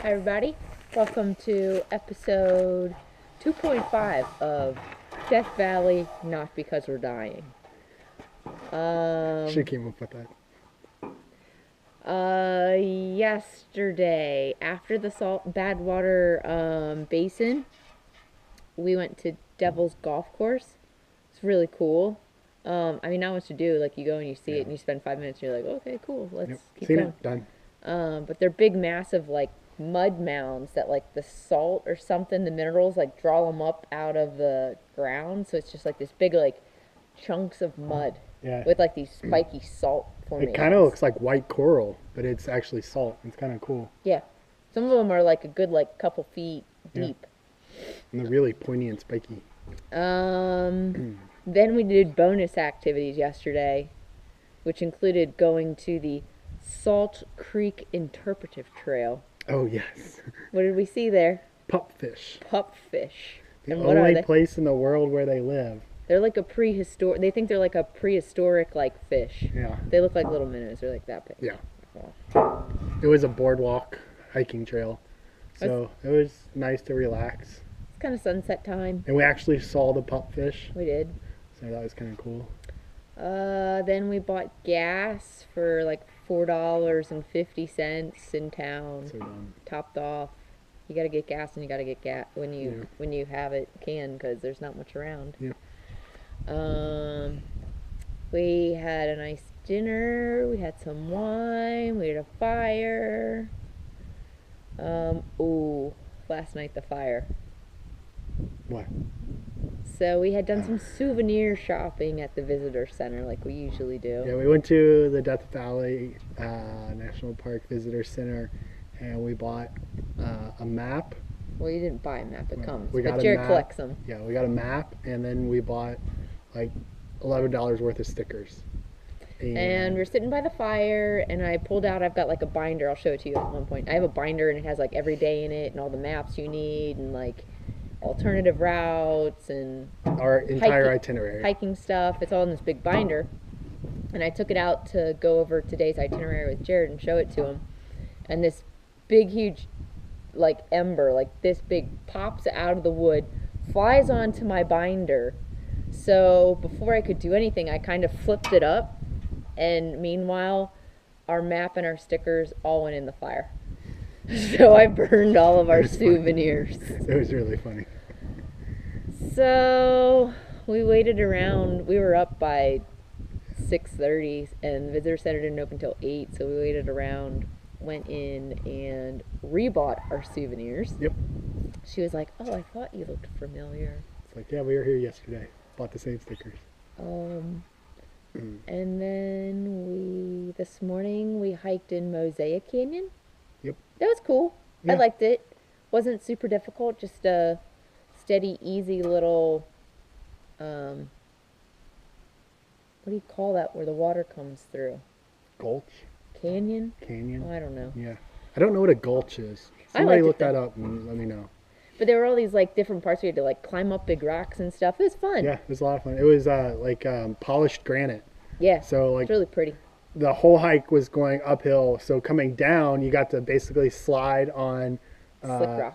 Hi, everybody. Welcome to episode 2.5 of Death Valley, Not Because We're Dying. She came up with that. Yesterday, after the Badwater Basin, we went to Devil's Golf Course. It's really cool. Not much to do. Like, you go and you see it and you spend 5 minutes and you're like, okay, cool, let's keep Seen going. it, done. But they're big, massive, like, mud mounds that, like, the salt or something, the minerals, like, draw them up out of the ground. So it's just, like, this big, like, chunks of mud with, like, these spiky salt formations. It kind of looks like white coral, but it's actually salt. It's kind of cool. Yeah. Some of them are, like, a good, like, couple feet deep. And they're really pointy and spiky. Then we did bonus activities yesterday, which included going to the Salt Creek Interpretive Trail. Oh, yes. What did we see there? Pupfish. Pupfish. The And what are only they? place in the world where they live. They're like a prehistoric. They think they're like a prehistoric like fish. Yeah. They look like little minnows. They're like that big. Yeah. Wow. It was a boardwalk hiking trail. So it was nice to relax. It's kind of sunset time. And we actually saw the pupfish. We did. So that was kind of cool. Then we bought gas for like $4.50 in town. So dumb. Topped off. You gotta get gas, and you gotta get gas when you have it can, because there's not much around. Yeah. We had a nice dinner. We had some wine. We had a fire. Last night the fire. What? So we had done some souvenir shopping at the visitor center, like we usually do. Yeah, we went to the Death Valley National Park Visitor Center, and we bought a map. Well, you didn't buy a map; it comes. We got But a Jared map. collects them. Yeah, we got a map, and then we bought like $11 worth of stickers. And we're sitting by the fire, and I pulled out, I've got like a binder, I'll show it to you at one point. I have a binder, and it has like every day in it, and all the maps you need, and like alternative routes, and our entire itinerary. Hiking stuff. It's all in this big binder. And I took it out to go over today's itinerary with Jared and show it to him. And this big, huge, like ember, like this big, pops out of the wood, flies onto my binder. So before I could do anything, I kind of flipped it up. And meanwhile, our map and our stickers all went in the fire. So I burned all of our souvenirs. It was really funny. So we waited around. We were up by 6:30, and the visitor center didn't open until 8. So we waited around, went in, and rebought our souvenirs. Yep. She was like, "Oh, I thought you looked familiar." It's like, yeah, we were here yesterday. Bought the same stickers. And then this morning we hiked in Mosaic Canyon. Yep. That was cool. Yeah. I liked it. Wasn't super difficult, just a steady, easy little, what do you call that where the water comes through? Gulch? Canyon? Canyon? Oh, I don't know. Yeah. I don't know what a gulch is. I Somebody liked look it, that though. up and let me know. But there were all these like different parts where you had to like climb up big rocks and stuff. It was fun. Yeah, it was a lot of fun. It was polished granite. Yeah. So like It's really pretty. the whole hike was going uphill. So coming down, you got to basically slide on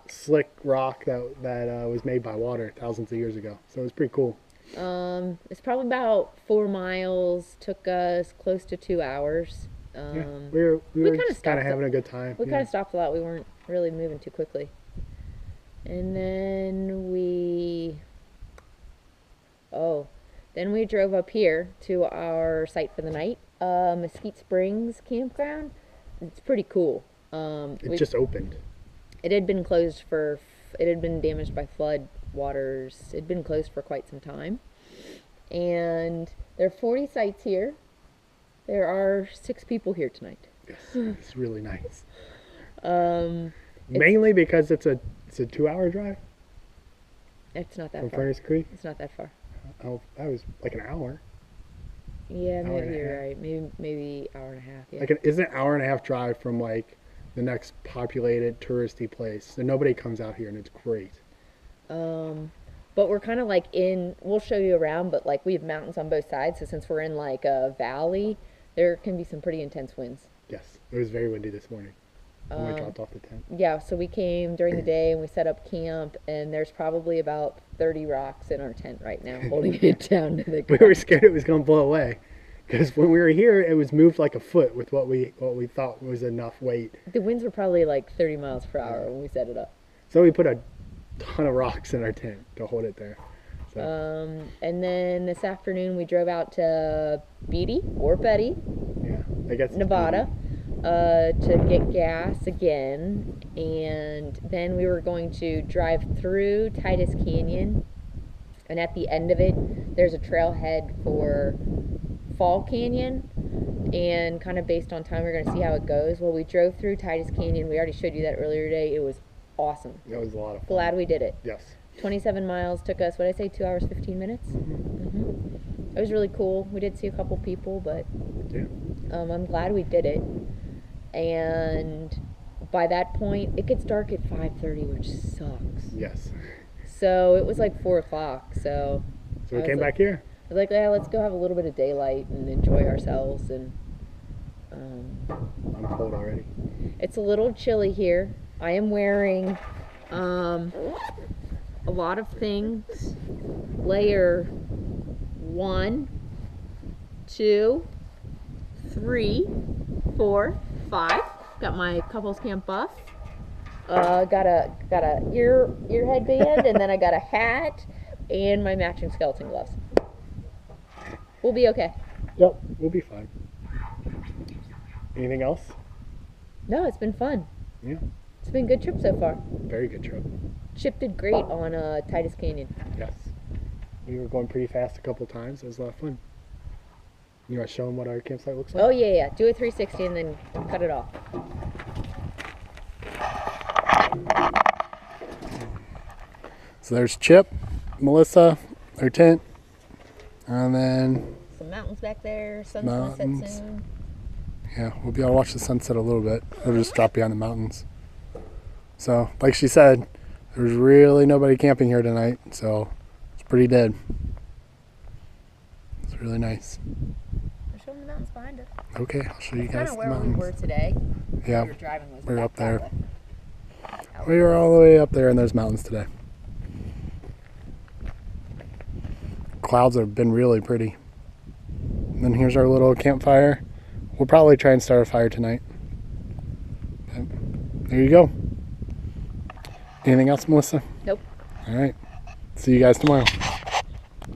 slick rock that was made by water thousands of years ago. So it was pretty cool. It's probably about 4 miles. Took us close to 2 hours. Yeah, we were kinda just kind of stopped having a good time. We Yeah. kind of stopped a lot. We weren't really moving too quickly. And then then we drove up here to our site for the night, Mesquite Springs Campground. It's pretty cool. It just opened. It had been closed it had been damaged by flood waters. It had been closed for quite some time. And there are 40 sites here. There are 6 people here tonight. Yes, it's really nice. Um, Mainly because it's a 2-hour drive It's not that from far. Furnace Creek. It's not that far. Oh, that was like an hour. Yeah, Hour and maybe a you're half. right. Maybe hour and a half. Yeah. It's an hour and a half drive from like the next populated touristy place. And nobody comes out here, and it's great. But we're kind of like we'll show you around, but like we have mountains on both sides. So since we're in like a valley, there can be some pretty intense winds. Yes, it was very windy this morning. when we dropped off the tent. Yeah, so we came during the day and we set up camp, and there's probably about 30 rocks in our tent right now, holding it down to the ground. We were scared it was going to blow away, because when we were here, it was moved like a foot with what we thought was enough weight. The winds were probably like 30 miles per hour when we set it up. So we put a ton of rocks in our tent to hold it there. So. And then this afternoon we drove out to Beatty or Betty, I guess Nevada, to get gas again, and then we were going to drive through Titus Canyon, and at the end of it there's a trailhead for Fall Canyon, and kind of based on time we're going to see how it goes. Well, we drove through Titus Canyon. We already showed you that earlier today. It was awesome. It was a lot of fun. Glad we did it. Yes. 27 miles took us, what did I say, 2 hours 15 minutes? It was really cool. We did see a couple people, but I'm glad we did it. And by that point, it gets dark at 5:30, which sucks. Yes. So it was like 4 o'clock. So we came back here. I was like, yeah, let's go have a little bit of daylight and enjoy ourselves. And I'm cold already. It's a little chilly here. I am wearing a lot of things. Layer 1, 2, 3, 4, 5. Got my couples camp buff. Got a ear headband, and then I got a hat and my matching skeleton gloves. We'll be okay. Yep, we'll be fine. Anything else? No, it's been fun. Yeah. It's been a good trip so far. Very good trip. Chip did great on Titus Canyon. Yes. We were going pretty fast a couple times. It was a lot of fun. You want to show them what our campsite looks like? Oh, yeah. Do a 360 and then cut it off. So there's Chip, Melissa, their tent, and then some mountains back there. Sun's gonna set soon. Yeah, we'll be able to watch the sunset a little bit. It'll just drop behind the mountains. So, like she said, there's really nobody camping here tonight, so it's pretty dead. It's really nice. We're showing the mountains behind us. Okay, I'll show you guys the where mountains. we were today. Yeah, we were driving was we were up there. That We were all the way up there, and there's mountains today. Clouds have been really pretty. And then here's our little campfire. We'll probably try and start a fire tonight. But there you go. Anything else, Melissa? Nope. All right. See you guys tomorrow.